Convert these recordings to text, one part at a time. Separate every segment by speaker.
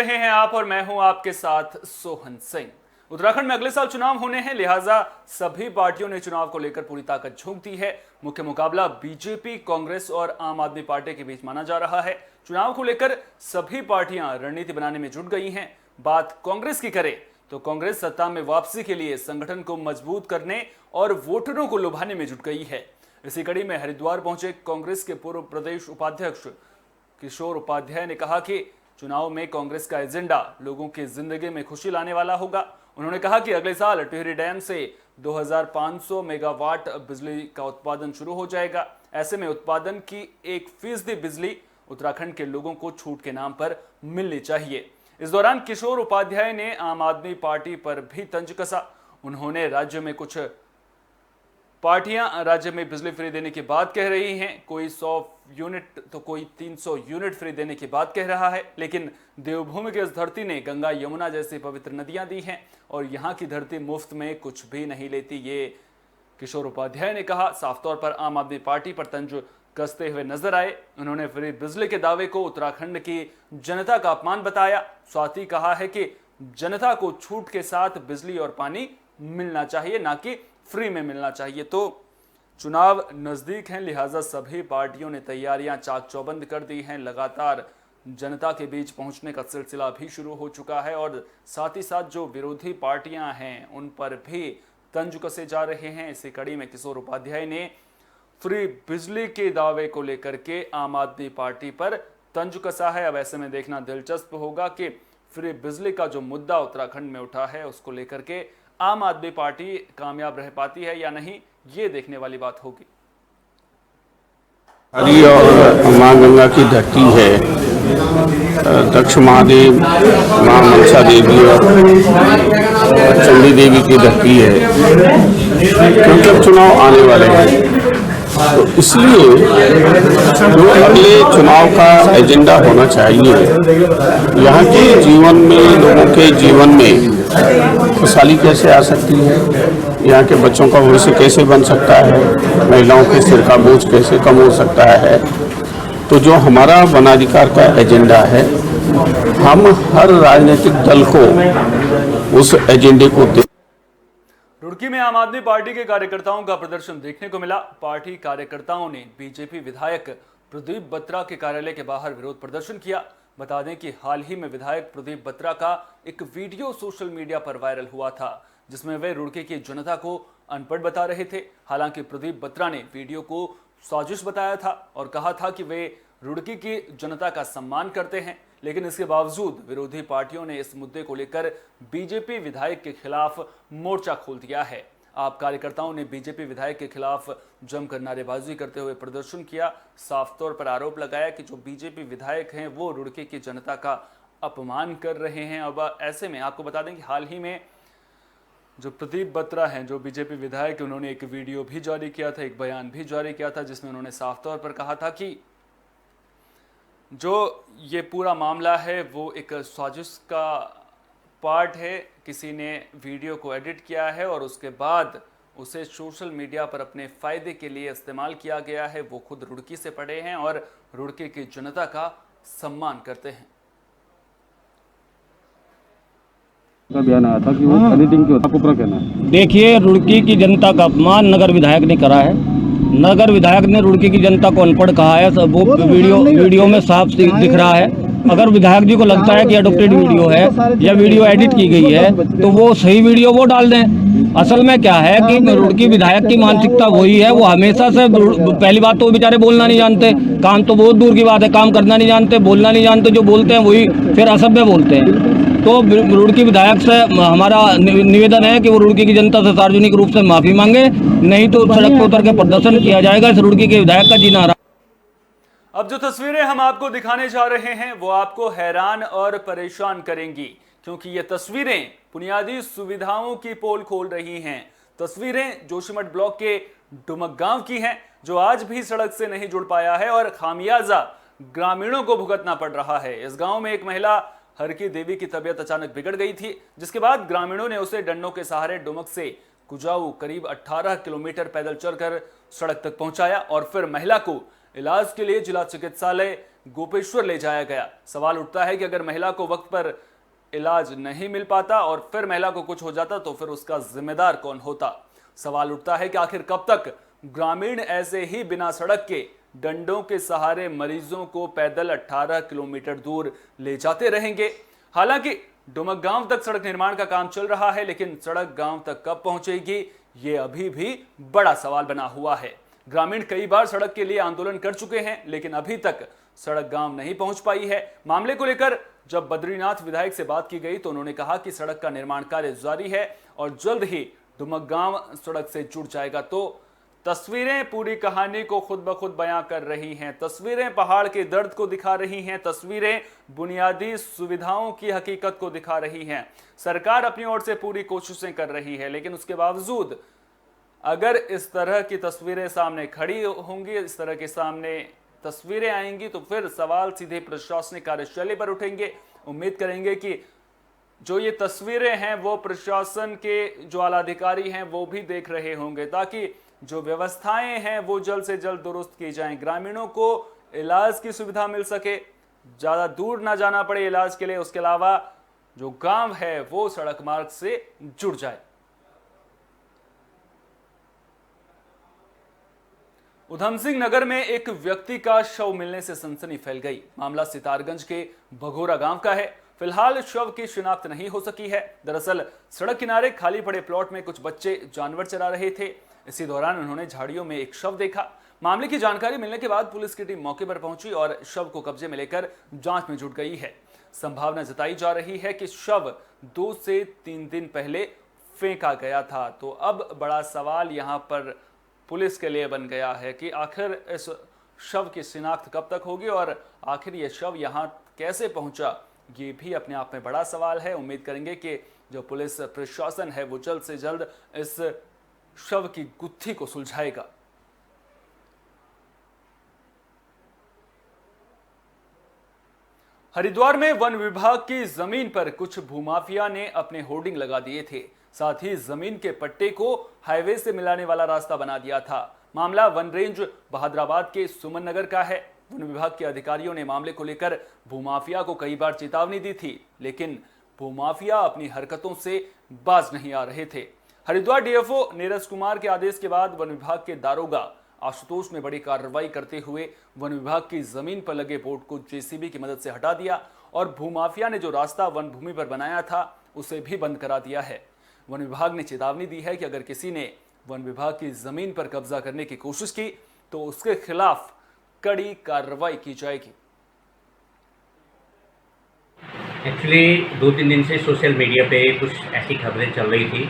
Speaker 1: रहे हैं आप और मैं हूं आपके साथ सोहन सिंह। उत्तराखंड में अगले साल चुनाव होने हैं, लिहाजा सभी पार्टियों ने चुनाव को लेकर पूरी ताकत झोंक दी है। मुख्य मुकाबला बीजेपी, कांग्रेस और आम आदमी पार्टी के बीच माना जा रहा है। चुनाव को लेकर सभी पार्टियां रणनीति बनाने में जुट गई हैं। बात कांग्रेस की करें तो कांग्रेस सत्ता में वापसी के लिए संगठन को मजबूत करने और वोटरों को लुभाने में जुट गई है। इसी कड़ी में हरिद्वार पहुंचे कांग्रेस के पूर्व प्रदेश उपाध्यक्ष किशोर उपाध्याय ने कहा कि चुनाव में कांग्रेस का एजेंडा लोगों की जिंदगी में खुशी लाने वाला होगा। उन्होंने कहा कि अगले साल टिहरी डैम से 2500 मेगावाट बिजली का उत्पादन शुरू हो जाएगा। ऐसे में उत्पादन की 1% बिजली उत्तराखंड के लोगों को छूट के नाम पर मिलनी चाहिए। इस दौरान किशोर उपाध्याय ने आम आदमी पार्टी पर भी तंज कसा। उन्होंने राज्य में कुछ पार्टियां राज्य में बिजली फ्री देने की बात कह रही हैं, कोई 100 यूनिट तो कोई 300 यूनिट फ्री देने की बात कह रहा है, लेकिन देवभूमि की इस धरती ने गंगा यमुना जैसी पवित्र नदियां दी हैं और यहां की धरती मुफ्त में कुछ भी नहीं लेती, ये किशोर उपाध्याय ने कहा। साफ तौर पर आम आदमी पार्टी पर तंज कसते हुए नजर आए। उन्होंने फ्री बिजली के दावे को उत्तराखंड की जनता का अपमान बताया। साथ ही कहा है कि जनता को छूट के साथ बिजली और पानी मिलना चाहिए, ना कि फ्री में मिलना चाहिए। तो चुनाव नजदीक हैं, लिहाजा सभी पार्टियों ने तैयारियां चाक चौबंद कर दी हैं। लगातार जनता के बीच पहुंचने का सिलसिला भी शुरू हो चुका है और साथ ही साथ जो विरोधी पार्टियां हैं उन पर भी तंज कसे जा रहे हैं। इसी कड़ी में किशोर उपाध्याय ने फ्री बिजली के दावे को लेकर के आम आदमी पार्टी पर तंज कसा है। अब ऐसे में देखना दिलचस्प होगा कि फ्री बिजली का जो मुद्दा उत्तराखंड में उठा है उसको लेकर के आम आदमी पार्टी कामयाब रह पाती है या नहीं, ये देखने वाली बात होगी।
Speaker 2: हरी और माँ गंगा की धरती है, दक्ष महादेव, माँ मनसा देवी और चंडी देवी की धरती है, क्योंकि अब चुनाव आने वाले हैं। तो इसलिए जो अगले चुनाव का एजेंडा होना चाहिए, यहाँ के जीवन में, लोगों के जीवन में खुशहाली कैसे आ सकती है, यहाँ के बच्चों का भविष्य कैसे बन सकता है, महिलाओं के सिर का बोझ कैसे कम हो सकता है। तो जो हमारा वनाधिकार का एजेंडा है, हम हर राजनीतिक दल को उस एजेंडे को
Speaker 1: रुड़की में आम आदमी पार्टी के कार्यकर्ताओं का प्रदर्शन देखने को मिला। पार्टी कार्यकर्ताओं ने बीजेपी विधायक प्रदीप बत्रा के कार्यालय के बाहर विरोध प्रदर्शन किया। बता दें कि हाल ही में विधायक प्रदीप बत्रा का एक वीडियो सोशल मीडिया पर वायरल हुआ था, जिसमें वे रुड़की की जनता को अनपढ़ बता रहे थे। हालांकि प्रदीप बत्रा ने वीडियो को साजिश बताया था और कहा था कि वे रुड़की की जनता का सम्मान करते हैं, लेकिन इसके बावजूद विरोधी पार्टियों ने इस मुद्दे को लेकर बीजेपी विधायक के खिलाफ मोर्चा खोल दिया है। आप कार्यकर्ताओं ने बीजेपी विधायक के खिलाफ जमकर नारेबाजी करते हुए प्रदर्शन किया। साफ तौर पर आरोप लगाया कि जो बीजेपी विधायक हैं वो रुड़की की जनता का अपमान कर रहे हैं। अब ऐसे में आपको बता दें कि हाल ही में जो प्रदीप बत्रा हैं, जो बीजेपी विधायक, उन्होंने एक वीडियो भी जारी किया था, एक बयान भी जारी किया था, जिसमें उन्होंने साफ तौर पर कहा था कि जो ये पूरा मामला है वो एक साजिश का पार्ट है। किसी ने वीडियो को एडिट किया है और उसके बाद उसे सोशल मीडिया पर अपने फ़ायदे के लिए इस्तेमाल किया गया है। वो खुद रुड़की से पढ़े हैं और रुड़की की जनता का सम्मान करते हैं।
Speaker 3: का बयान आया था कि वो एडिटिंग की होता, आपको क्या कहना है?
Speaker 4: देखिए, रुड़की की जनता का अपमान नगर विधायक ने करा है। नगर विधायक ने रुड़की की जनता को अनपढ़ कहा है। वो वीडियो में साफ दिख रहा है। अगर विधायक जी को लगता है कि एडोप्टेड वीडियो है या वीडियो एडिट की गई है तो वो सही वीडियो वो डाल दें। असल में क्या है कि रुड़की विधायक की मानसिकता वही है, वो हमेशा से, पहली बात तो वो बेचारे बोलना नहीं जानते, काम तो बहुत दूर की बात है, काम करना नहीं जानते, बोलना नहीं जानते, जो बोलते हैं वही फिर असभ्य बोलते हैं। तो रुड़की विधायक से हमारा निवेदन है कि वो रुड़की की जनता से सार्वजनिक रूप से माफी मांगे, नहीं तो सड़क पर उतर के प्रदर्शन किया जाएगा। इस रुड़की के विधायक का जीना।
Speaker 1: अब जो तस्वीरें हम आपको दिखाने जा रहे हैं वो आपको हैरान और परेशान करेंगी, क्योंकि ये तस्वीरें बुनियादी सुविधाओं की पोल खोल रही हैं। तस्वीरें जोशीमठ ब्लॉक के डुमक गांव की हैं, जो आज भी सड़क से नहीं जुड़ पाया है और खामियाजा ग्रामीणों को भुगतना पड़ रहा है। इस गांव में एक महिला हरकी देवी की तबीयत अचानक बिगड़ गई थी, जिसके बाद ग्रामीणों ने उसे डंडों के सहारे डुमक से कुजाऊ करीब 18 किलोमीटर पैदल चलकर सड़क तक पहुंचाया और फिर महिला को इलाज के लिए जिला चिकित्सालय गोपेश्वर ले जाया गया। सवाल उठता है कि अगर महिला को वक्त पर इलाज नहीं मिल पाता और फिर महिला को कुछ हो जाता तो फिर उसका जिम्मेदार कौन होता। सवाल उठता है कि आखिर कब तक ग्रामीण ऐसे ही बिना सड़क के डंडों के सहारे मरीजों को पैदल 18 किलोमीटर दूर ले जाते रहेंगे। हालांकि डुमक गांव तक सड़क निर्माण का काम चल रहा है, लेकिन सड़क गांव तक कब पहुंचेगी ये अभी भी बड़ा सवाल बना हुआ है। ग्रामीण कई बार सड़क के लिए आंदोलन कर चुके हैं, लेकिन अभी तक सड़क गांव नहीं पहुंच पाई है। मामले को लेकर जब बद्रीनाथ विधायक से बात की गई तो उन्होंने कहा कि सड़क का निर्माण कार्य जारी है और जल्द ही डुमक गांव सड़क से जुड़ जाएगा। तो तस्वीरें पूरी कहानी को खुद ब खुद बयां कर रही हैं। तस्वीरें पहाड़ के दर्द को दिखा रही हैं, तस्वीरें बुनियादी सुविधाओं की हकीकत को दिखा रही हैं। सरकार अपनी ओर से पूरी कोशिशें कर रही है, लेकिन उसके बावजूद अगर इस तरह की तस्वीरें सामने खड़ी होंगी, इस तरह के सामने तस्वीरें आएंगी तो फिर सवाल सीधे प्रशासनिक कार्यशैली पर उठेंगे। उम्मीद करेंगे कि जो ये तस्वीरें हैं वो प्रशासन के जो आलाधिकारी हैं वो भी देख रहे होंगे, ताकि जो व्यवस्थाएं हैं वो जल्द से जल्द दुरुस्त की जाएं, ग्रामीणों को इलाज की सुविधा मिल सके, ज़्यादा दूर ना जाना पड़े इलाज के लिए। उसके अलावा जो गांव है वो सड़क मार्ग से जुड़ जाए। उधम सिंह नगर में एक व्यक्ति का शव मिलने से सनसनी फैल गई। मामला सितारगंज के भगोरा गांव का है। फिलहाल शव की शिनाख्त नहीं हो सकी है। दरअसल सड़क किनारे खाली पड़े प्लॉट में कुछ बच्चे जानवर चरा रहे थे। इसी दौरान उन्होंने झाड़ियों में एक शव देखा। मामले की जानकारी मिलने के बाद पुलिस की टीम मौके पर पहुंची और शव को कब्जे में लेकर जांच में जुट गई है। संभावना जताई जा रही है कि शव 2 से 3 दिन पहले फेंका गया था। तो अब बड़ा सवाल यहां पर पुलिस के लिए बन गया है कि आखिर इस शव की शिनाख्त कब तक होगी और आखिर ये शव यहाँ कैसे पहुंचा, ये भी अपने आप में बड़ा सवाल है। उम्मीद करेंगे कि जो पुलिस प्रशासन है वो जल्द से जल्द इस शव की गुत्थी को सुलझाएगा। हरिद्वार में वन विभाग की जमीन पर कुछ भूमाफिया ने अपने होर्डिंग लगा दिए थे, साथ ही जमीन के पट्टे को हाईवे से मिलाने वाला रास्ता बना दिया था। मामला वन रेंज बहादुराबाद के सुमन नगर का है। वन विभाग के अधिकारियों ने मामले को लेकर भूमाफिया को कई बार चेतावनी दी थी, लेकिन भूमाफिया अपनी हरकतों से बाज नहीं आ रहे थे। हरिद्वार डीएफओ नीरज कुमार के आदेश के बाद वन विभाग के दारोगा आशुतोष ने बड़ी कार्रवाई करते हुए वन विभाग की जमीन पर लगे बोर्ड को जेसीबी की मदद से हटा दिया और भूमाफिया ने जो रास्ता वन भूमि पर बनाया था उसे भी बंद करा दिया है। वन विभाग ने चेतावनी दी है कि अगर किसी ने वन विभाग की जमीन पर कब्जा करने की कोशिश की तो उसके खिलाफ कड़ी कार्रवाई की जाएगी।
Speaker 5: एक्चुअली 2-3 दिन से सोशल मीडिया पे कुछ ऐसी खबरें चल रही थी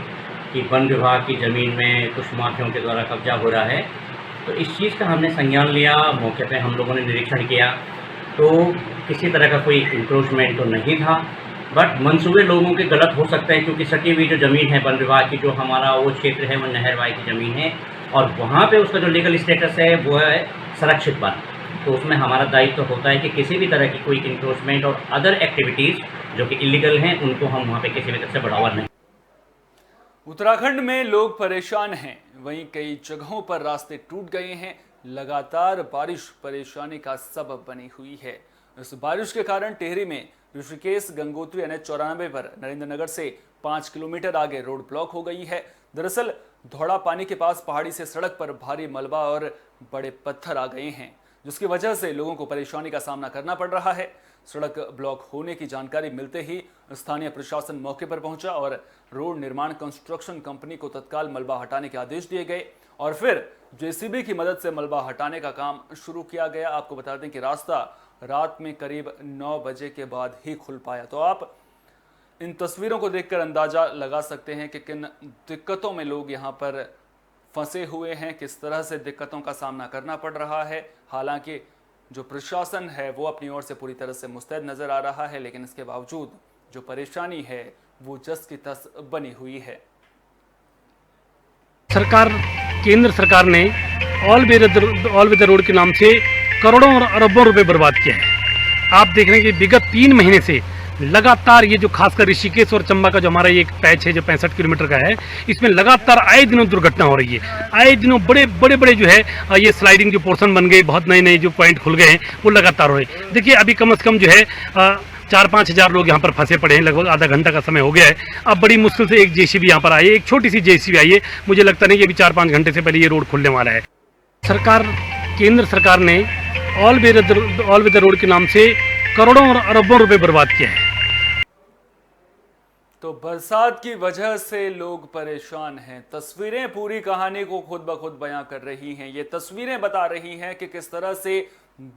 Speaker 5: कि वन विभाग की ज़मीन में कुछ माफियाओं के द्वारा कब्जा हो रहा है। तो इस चीज़ का हमने संज्ञान लिया। मौके पे हम लोगों ने निरीक्षण किया तो किसी तरह का कोई इंक्रोचमेंट तो नहीं था, बट मंसूबे लोगों के गलत हो सकते हैं क्योंकि सटी हुई जो ज़मीन है वन विभाग की, जो हमारा वो क्षेत्र है वो नहरवाई की ज़मीन है और वहाँ पे उसका जो लीगल स्टेटस है वो है संरक्षित वन। तो उसमें हमारा दायित्व होता है कि किसी भी तरह की कोई इंक्रोचमेंट और अदर एक्टिविटीज़ जो कि इलीगल हैं उनको हम वहाँ पे किसी भी तरह से बढ़ावा नहीं।
Speaker 1: उत्तराखंड में लोग परेशान हैं, वहीं कई जगहों पर रास्ते टूट गए हैं। लगातार बारिश परेशानी का सबब बनी हुई है। इस बारिश के कारण टिहरी में ऋषिकेश गंगोत्री NH 94 पर नरेंद्र नगर से 5 किलोमीटर आगे रोड ब्लॉक हो गई है। दरअसल धौड़ा पानी के पास पहाड़ी से सड़क पर भारी मलबा और बड़े पत्थर आ गए हैं, जिसकी वजह से लोगों को परेशानी का सामना करना पड़ रहा है। सड़क ब्लॉक होने की जानकारी मिलते ही स्थानीय प्रशासन मौके पर पहुंचा और रोड निर्माण कंस्ट्रक्शन कंपनी को तत्काल मलबा हटाने के आदेश दिए गए और फिर जेसीबी की मदद से मलबा हटाने का काम शुरू किया गया। आपको बता दें कि रास्ता रात में करीब 9 बजे के बाद ही खुल पाया। तो आप इन तस्वीरों को देखकर अंदाजा लगा सकते हैं कि किन दिक्कतों में लोग यहाँ पर फंसे हुए हैं, किस तरह से दिक्कतों का सामना करना पड़ रहा है। हालांकि जो प्रशासन है वो अपनी ओर से पूरी तरह से मुस्तैद नजर आ रहा है, लेकिन इसके बावजूद जो परेशानी है वो जस की तस बनी हुई है।
Speaker 6: सरकार, केंद्र सरकार ने ऑल वेदर रोड के नाम से करोड़ों और अरबों रुपए बर्बाद किया है। आप देख रहे हैं कि विगत 3 महीने से लगातार ये जो खासकर ऋषिकेश और चंबा का जो हमारा ये एक पैच है जो 65 किलोमीटर का है, इसमें लगातार आए दिनों दुर्घटना हो रही है। आए दिनों बड़े जो है ये स्लाइडिंग जो पोर्शन बन गए, बहुत नए जो पॉइंट खुल गए हैं, वो लगातार हो रहे हैं। देखिए अभी कम से कम जो है 4-5 हज़ार लोग यहाँ पर फंसे पड़े हैं, लगभग आधा घंटा का समय हो गया है। अब बड़ी मुश्किल से एक जेसीबी यहाँ पर आई है, एक छोटी सी जेसीबी आई है। मुझे लगता नहीं कि अभी 4-5 घंटे से पहले ये रोड खुलने वाला है। केंद्र सरकार ने ऑल वेदर रोड के नाम से करोड़ों और अरबों रुपए बर्बाद किया है।
Speaker 1: तो बरसात की वजह से लोग परेशान हैं। तस्वीरें पूरी कहानी को खुद ब खुद बयां कर रही हैं। ये तस्वीरें बता रही हैं कि किस तरह से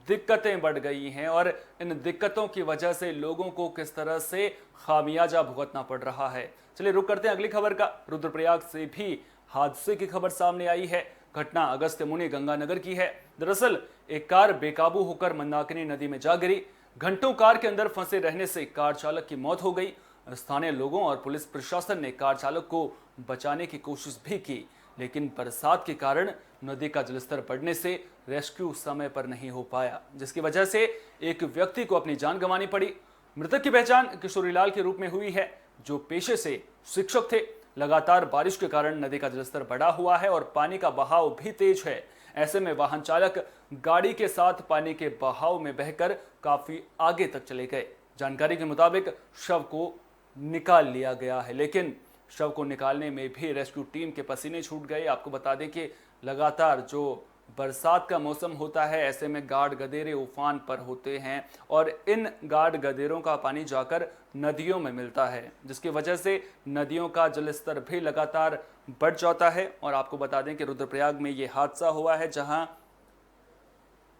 Speaker 1: दिक्कतें बढ़ गई हैं और इन दिक्कतों की वजह से लोगों को किस तरह से खामियाजा भुगतना पड़ रहा है। चलिए रुक करते हैं अगली खबर का। रुद्रप्रयाग से भी हादसे की खबर सामने आई है। घटना अगस्त्यमुनि गंगानगर की है। दरअसल एक कार बेकाबू होकर मंदाकिनी नदी में जा गिरी। घंटों कार के अंदर फंसे रहने से कार चालक की मौत हो गई। स्थानीय लोगों और पुलिस प्रशासन ने कार चालक को बचाने की कोशिश भी की, लेकिन बरसात के कारण नदी का जलस्तर बढ़ने से रेस्क्यू समय पर नहीं हो पाया, जिसकी वजह से एक व्यक्ति को अपनी जान गंवानी पड़ी। मृतक की पहचान किशोरीलाल के रूप में हुई है, जो पेशे से शिक्षक थे। लगातार बारिश के कारण नदी का जलस्तर बढ़ा हुआ है और पानी का बहाव भी तेज है। ऐसे में वाहन चालक गाड़ी के साथ पानी के बहाव में बहकर काफी आगे तक चले गए। जानकारी के मुताबिक शव को निकाल लिया गया है, लेकिन शव को निकालने में भी रेस्क्यू टीम के पसीने छूट गए। आपको बता दें कि लगातार जो बरसात का मौसम होता है, ऐसे में गाड़ गदेरे उफान पर होते हैं और इन गाड़ गदेरों का पानी जाकर नदियों में मिलता है, जिसकी वजह से नदियों का जलस्तर भी लगातार बढ़ जाता है। और आपको बता दें कि रुद्रप्रयाग में ये हादसा हुआ है, जहां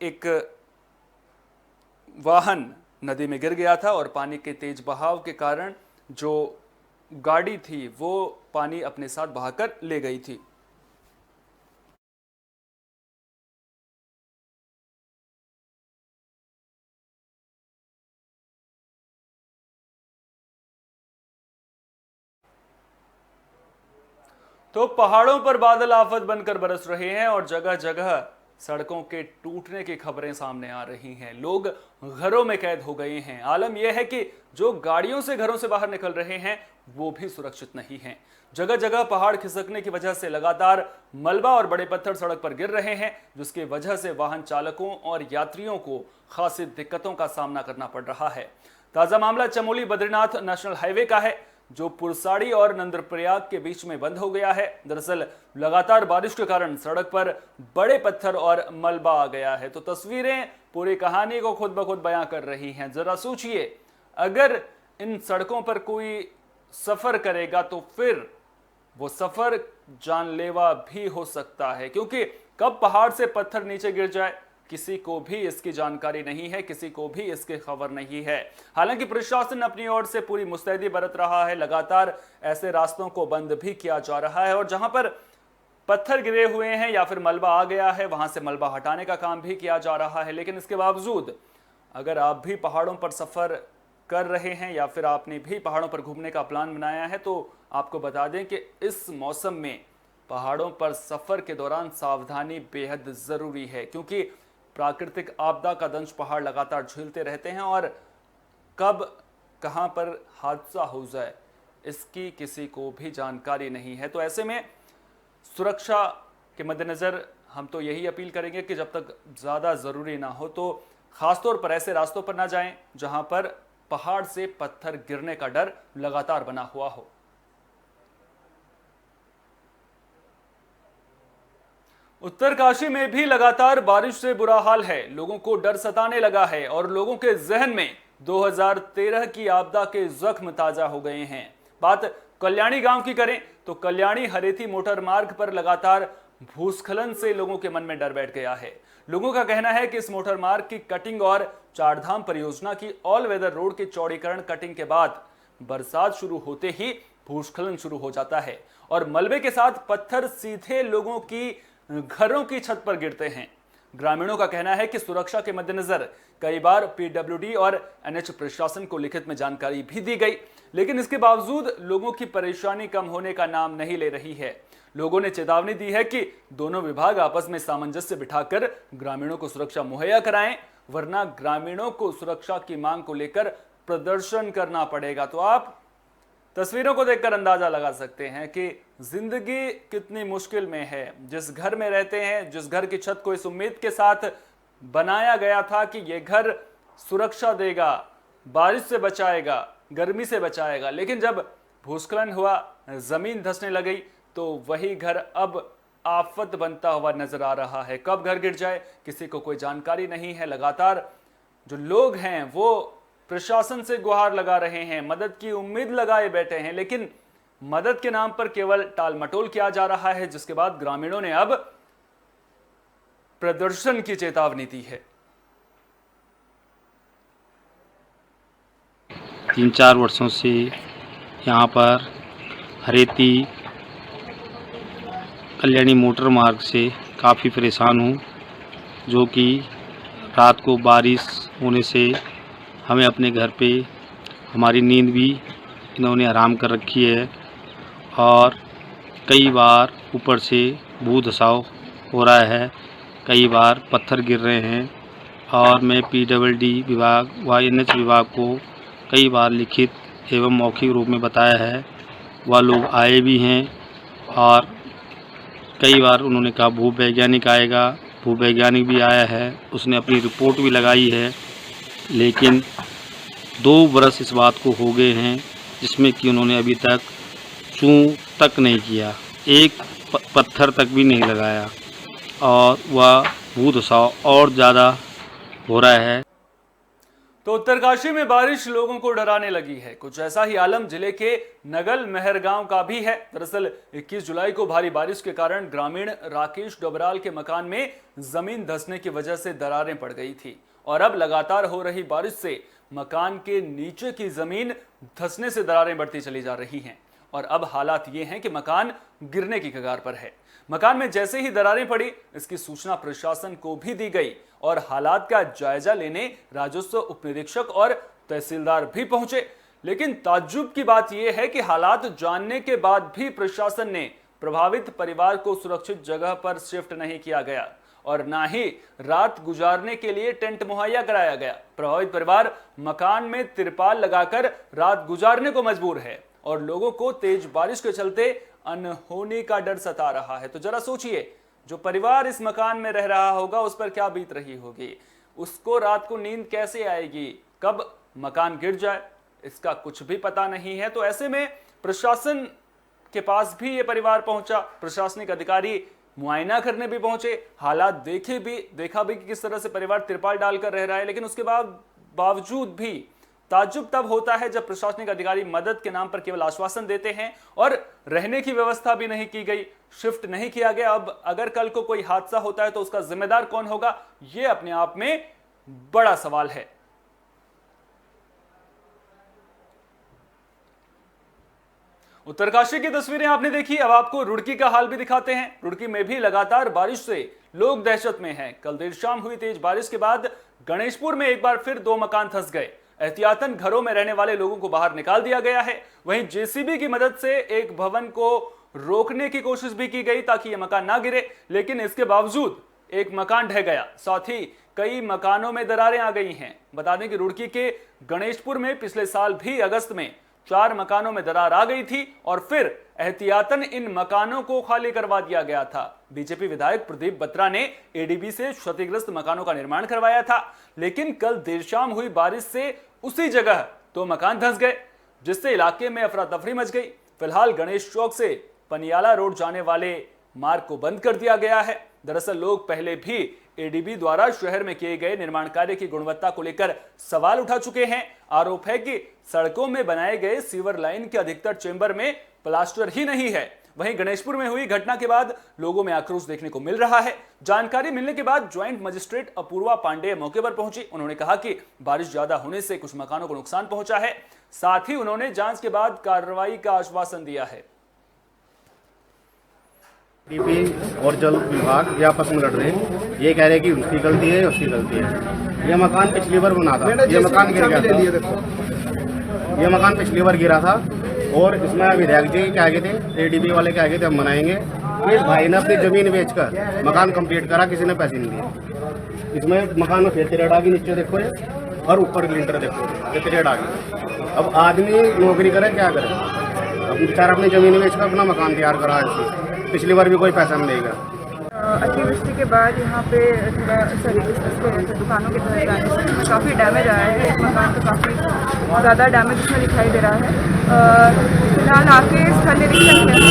Speaker 1: एक वाहन नदी में गिर गया था और पानी के तेज बहाव के कारण जो गाड़ी थी वो पानी अपने साथ बहाकर ले गई थी। तो पहाड़ों पर बादल आफत बनकर बरस रहे हैं और जगह जगह सड़कों के टूटने की खबरें सामने आ रही हैं। लोग घरों में कैद हो गए हैं। आलम यह है कि जो गाड़ियों से घरों से बाहर निकल रहे हैं वो भी सुरक्षित नहीं हैं। जगह जगह पहाड़ खिसकने की वजह से लगातार मलबा और बड़े पत्थर सड़क पर गिर रहे हैं, जिसकी वजह से वाहन चालकों और यात्रियों को खासी दिक्कतों का सामना करना पड़ रहा है। ताजा मामला चमोली बद्रीनाथ नेशनल हाईवे का है, जो पुरसाड़ी और नंदप्रयाग के बीच में बंद हो गया है। दरअसल लगातार बारिश के कारण सड़क पर बड़े पत्थर और मलबा आ गया है। तो तस्वीरें पूरी कहानी को खुद ब खुद बयां कर रही हैं। जरा सोचिए, अगर इन सड़कों पर कोई सफर करेगा तो फिर वो सफर जानलेवा भी हो सकता है, क्योंकि कब पहाड़ से पत्थर नीचे गिर जाए किसी को भी इसकी जानकारी नहीं है, किसी को भी इसकी खबर नहीं है। हालांकि प्रशासन अपनी ओर से पूरी मुस्तैदी बरत रहा है। लगातार ऐसे रास्तों को बंद भी किया जा रहा है और जहां पर पत्थर गिरे हुए हैं या फिर मलबा आ गया है, वहां से मलबा हटाने का काम भी किया जा रहा है। लेकिन इसके बावजूद अगर आप भी पहाड़ों पर सफर कर रहे हैं या फिर आपने भी पहाड़ों पर घूमने का प्लान बनाया है, तो आपको बता दें कि इस मौसम में पहाड़ों पर सफर के दौरान सावधानी बेहद जरूरी है, क्योंकि प्राकृतिक आपदा का दंश पहाड़ लगातार झेलते रहते हैं और कब कहां पर हादसा हो जाए इसकी किसी को भी जानकारी नहीं है। तो ऐसे में सुरक्षा के मद्देनज़र हम तो यही अपील करेंगे कि जब तक ज़्यादा ज़रूरी ना हो तो ख़ासतौर पर ऐसे रास्तों पर ना जाएं जहां पर पहाड़ से पत्थर गिरने का डर लगातार बना हुआ हो। उत्तरकाशी में भी लगातार बारिश से बुरा हाल है। लोगों को डर सताने लगा है और लोगों के जहन में 2013 की आपदा के जख्म ताजा हो गए हैं। बात कल्याणी गांव की करें तो कल्याणी हरेथी मोटर मार्ग पर लगातार भूस्खलन से लोगों के मन में डर बैठ गया है। लोगों का कहना है कि इस मोटर मार्ग की कटिंग और चारधाम परियोजना की ऑल वेदर रोड के चौड़ीकरण कटिंग के बाद बरसात शुरू होते ही भूस्खलन शुरू हो जाता है और मलबे के साथ पत्थर सीधे लोगों की घरों की छत पर गिरते हैं। ग्रामीणों का कहना है कि सुरक्षा के मद्देनजर कई बार पीडब्ल्यूडी और एनएच प्रशासन को लिखित में जानकारी भी दी गई, लेकिन इसके बावजूद लोगों की परेशानी कम होने का नाम नहीं ले रही है। लोगों ने चेतावनी दी है कि दोनों विभाग आपस में सामंजस्य बिठाकर ग्रामीणों को सुरक्षा मुहैया कराएं, वरना ग्रामीणों को सुरक्षा की मांग को लेकर प्रदर्शन करना पड़ेगा। तो आप तस्वीरों को देखकर अंदाजा लगा सकते हैं कि जिंदगी कितनी मुश्किल में है। जिस घर में रहते हैं, जिस घर की छत को इस उम्मीद के साथ बनाया गया था कि ये घर सुरक्षा देगा, बारिश से बचाएगा, गर्मी से बचाएगा, लेकिन जब भूस्खलन हुआ, जमीन धंसने लगी, तो वही घर अब आफत बनता हुआ नजर आ रहा है। कब घर गिर जाए किसी को कोई जानकारी नहीं है। लगातार जो लोग हैं वो प्रशासन से गुहार लगा रहे हैं, मदद की उम्मीद लगाए बैठे हैं, लेकिन मदद के नाम पर केवल टाल मटोल किया जा रहा है, जिसके बाद ग्रामीणों ने अब प्रदर्शन की चेतावनी दी है।
Speaker 7: 3-4 वर्षों से यहाँ पर हरेती कल्याणी मोटर मार्ग से काफ़ी परेशान हूँ, जो कि रात को बारिश होने से हमें अपने घर पे हमारी नींद भी इन्होंने हराम कर रखी है और कई बार ऊपर से भू धसाव हो रहा है, कई बार पत्थर गिर रहे हैं और मैं PWD विभाग व NH विभाग को कई बार लिखित एवं मौखिक रूप में बताया है। वह लोग आए भी हैं और कई बार उन्होंने कहा भूवैज्ञानिक आएगा, भूवैज्ञानिक भी आया है, उसने अपनी रिपोर्ट भी लगाई है, लेकिन 2 बरस इस बात को हो गए हैं जिसमें कि उन्होंने अभी तक चूं तक नहीं किया, एक पत्थर तक भी नहीं लगाया और वह भू धसाव और ज़्यादा हो रहा है।
Speaker 1: तो उत्तरकाशी में बारिश लोगों को डराने लगी है। कुछ ऐसा ही आलम जिले के नगल मेहरगांव का भी है। दरअसल 21 जुलाई को भारी बारिश के कारण ग्रामीण राकेश डोबराल के मकान में जमीन धंसने की वजह से दरारें पड़ गई थी और अब लगातार हो रही बारिश से मकान के नीचे की जमीन धंसने से दरारें बढ़ती चली जा रही हैं और अब हालात ये हैं कि मकान गिरने की कगार पर है। मकान में जैसे ही दरारें पड़ी, इसकी सूचना प्रशासन को भी दी गई और हालात का जायजा लेने राजस्व उपनिरीक्षक और तहसीलदार भी पहुंचे। लेकिन ताज्जुब की बात यह है कि हालात जानने के बाद भी प्रशासन ने प्रभावित परिवार को सुरक्षित जगह पर शिफ्ट नहीं किया गया और ना ही रात गुजारने के लिए टेंट मुहैया कराया गया। प्रभावित परिवार मकान में तिरपाल लगाकर रात गुजारने को मजबूर है और लोगों को तेज बारिश के चलते अनहोनी का डर सता रहा है। तो जरा सोचिए, जो परिवार इस मकान में रह रहा होगा उस पर क्या बीत रही होगी, उसको रात को नींद कैसे आएगी, कब मकान गिर जाए इसका कुछ भी पता नहीं है। तो ऐसे में प्रशासन के पास भी ये परिवार पहुंचा, प्रशासनिक अधिकारी मुआयना करने भी पहुंचे, हालात देखा भी कि किस तरह से परिवार तिरपाल डालकर रह रहा है, लेकिन उसके बावजूद भी ताज्जुब तब होता है जब प्रशासनिक अधिकारी मदद के नाम पर केवल आश्वासन देते हैं और रहने की व्यवस्था भी नहीं की गई, शिफ्ट नहीं किया गया। अब अगर कल को कोई हादसा होता है तो उसका जिम्मेदार कौन होगा, यह अपने आप में बड़ा सवाल है। उत्तरकाशी की तस्वीरें आपने देखी, अब आपको रुड़की का हाल भी दिखाते हैं। रुड़की में भी लगातार बारिश से लोग दहशत में हैं। कल देर शाम हुई तेज बारिश के बाद गणेशपुर में एक बार फिर 2 मकान धंस गए। एहतियातन घरों में रहने वाले लोगों को बाहर निकाल दिया गया है। वहीं जेसीबी की मदद से एक भवन को रोकने की कोशिश भी की गई ताकि यह मकान ना गिरे, लेकिन इसके बावजूद एक मकान ढह गया, साथ ही कई मकानों में दरारें आ गई हैं। बता दें कि रुड़की के गणेशपुर में पिछले साल भी अगस्त में 4 मकानों में दरार आ गई थी और फिर एहतियातन इन मकानों को खाली करवा दिया गया था। बीजेपी विधायक प्रदीप बत्रा ने एडीबी से क्षतिग्रस्त मकानों का निर्माण करवाया था, लेकिन कल देर शाम हुई बारिश से उसी जगह 2 मकान धंस गए, जिससे इलाके में अफरा तफरी मच गई। फिलहाल गणेश चौक से पनियाला रोड जाने वाले मार्ग को बंद कर दिया गया है। दरअसल लोग पहले भी एडीबी द्वारा शहर में किए गए निर्माण कार्य की गुणवत्ता को लेकर सवाल उठा चुके हैं। आरोप है कि सड़कों में बनाए गए सीवर लाइन के अधिकतर चेंबर में प्लास्टर ही नहीं है। वहीं गणेशपुर में हुई घटना के बाद लोगों में आक्रोश देखने को मिल रहा है। जानकारी मिलने के बाद ज्वाइंट मजिस्ट्रेट अपूर्वा पांडेय मौके पर पहुंची। उन्होंने कहा कि बारिश ज्यादा होने से कुछ मकानों को नुकसान पहुंचा है, साथ ही उन्होंने जांच के बाद कार्रवाई का आश्वासन दिया है।
Speaker 8: डीपी और जल विभाग ये आपस में लड़ रहे हैं, ये कह रहे हैं कि उसकी गलती है उसकी गलती है। ये मकान पिछली बार बना था, ये मकान गिर गया था, ये मकान पिछली बार गिरा था और इसमें विधायक जी क्या गए थे, एडीबी वाले क्या गए थे, हम बनाएंगे। इस भाई ने अपनी जमीन बेचकर मकान कंप्लीट करा, किसी ने पैसे नहीं दिए। इसमें मकान में फिर तिरड़ा भी नीचे देखो ये, और ऊपर लिंटर देखो कितने आ गए। अब आदमी नौकरी करे क्या करे, अब बेचारा अपनी ज़मीन बेच कर अपना मकान तैयार करा है। पिछली बार भी कोई पैसा नहीं देगा।
Speaker 9: अतिवृष्टि के बाद यहाँ पे थोड़ा दुकानों के तरफ जाने से काफ़ी डैमेज आया है। इस मकान को काफ़ी ज़्यादा डैमेज इसमें दिखाई दे रहा है। फिलहाल आके स्थल निरीक्षण किया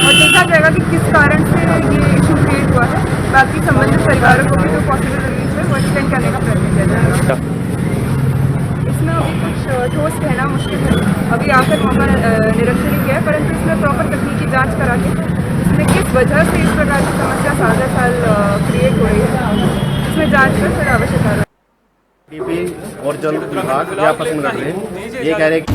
Speaker 9: और देखा जाएगा कि किस कारण से ये इशू क्रिएट हुआ है। बाकी संबंधित परिवारों को भी जो पॉसिबल रिलीफ है वो एक्सटेंड करने का प्रयत्न किया जाएगा। इसमें अभी कुछ ठोस कहना मुश्किल है, अभी आकर वहाँ निरीक्षण किया है, परंतु इसमें प्रॉपर तकनीकी जाँच करा के इसमें किस वजह से इस प्रकार की समस्या साल क्रिएट हो रही है इसमें जांच कर फिर आवश्यक है।
Speaker 8: डीपी और जल विभाग आपस में लड़ रहे हैं। ये कह रहे हैं कि